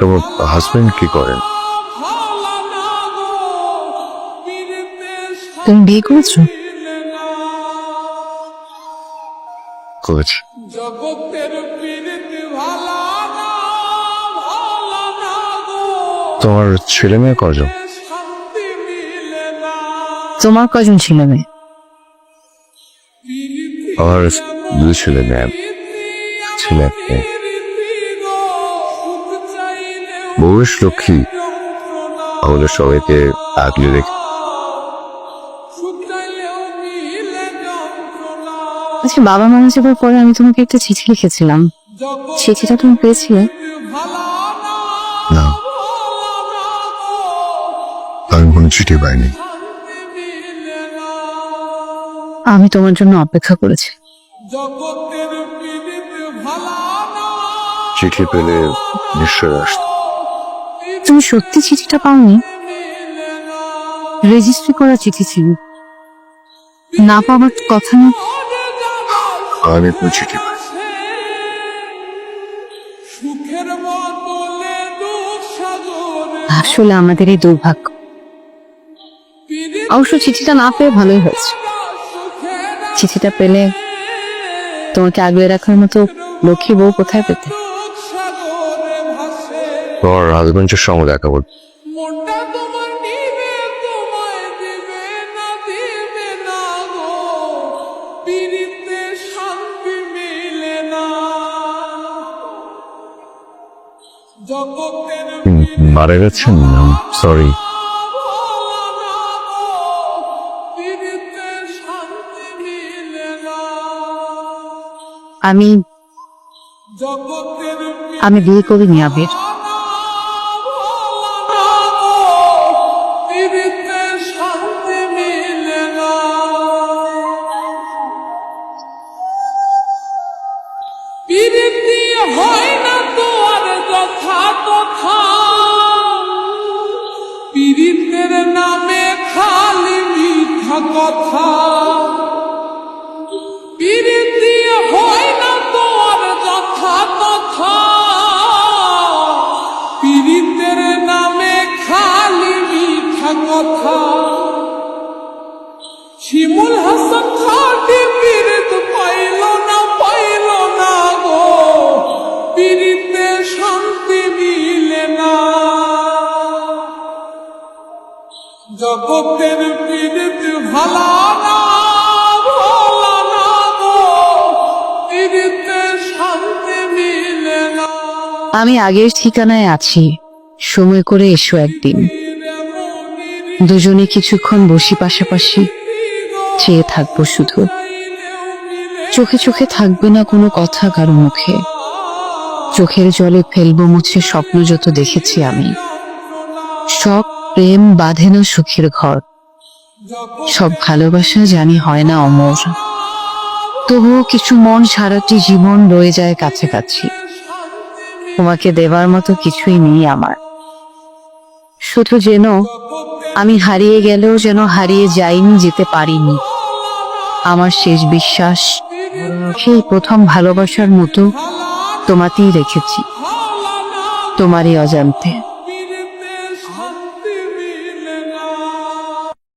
তোমার হাজবেন্ড কি করেন? তুমি বিয়ে করেছো? করেছি। তোমার ছেলে মেয়ে কজন? তোমার কজন ছেলে মেয়ে? আমার দুই ছেলে মেয়ে, ছেলে এক মেয়ে। বউয়ের লক্ষ্মী আমাদের সবাইকে আগলে রেখে। আচ্ছা, বাবা মারা যাবার পরে আমি তোমাকে একটা চিঠি লিখেছিলাম, চিঠিটা তুমি পেয়েছিলে? না, আমি কোনো চিঠি পাইনি। আমি তোমার জন্য অপেক্ষা করেছি। চিঠি পেলে নিশ্চয় আসতো। তুমি সত্যি চিঠিটা পাওনি? রেজিস্ট্রি করা চিঠি ছিল, না পাওয়ার কথা না। আমি কোনো চিঠি পাই। আসলে আমাদের এই দুর্ভাগ্য। অবশ্য চিঠিটা না পেয়ে ভালোই হয়েছে। চিঠিটা পেলে তোমাকে আগলে রাখার মতো লক্ষ্মী বউ কোথায় পেতে? তোমার হাজবেন্ডের সঙ্গে দেখা বল। মারা গেছেন? সরি। আমি বিয়ে করিনি আবির। পীড়িতের নামে খালি মিথ্যা কথা, পীড়িতি হয় না তোর যথা তথা, পীড়িতের নামে খালি মিথ্যা কথা। শিমুল হাসান খাটি পীড়িত পাইল না গো, পীড়িতে শান্তি মিলে না। জগতের পীড়িত ভালা না ভোলা না গো, পীড়িতে শান্তি মিলে না। আমি আগের ঠিকানায় আছি, সময় করে এসো একদিন। দুজনে কিছুক্ষণ বসি পাশাপাশি, চেয়ে থাকবো শুধু। চোখে চোখে থাকবে না কোনো কথা কারো মুখে, চোখের জলে ফেলবো মুছে স্বপ্ন যত দেখেছি আমি। সব প্রেম বাঁধে না সুখের ঘর, সব ভালোবাসা জানি হয় না অমর। তবুও কিছু মন সারাটি জীবন রয়ে যায় কাছাকাছি। তোমাকে দেবার মতো কিছুই নেই আমার, শুধু যেন আমি হারিয়ে গেলেও যেন হারিয়ে যাইনি, যেতে পারিনি। আমার শেষ বিশ্বাস সেই প্রথম ভালোবাসার মতো তোমাতেই রেখেছি, তোমারই অজান্তে।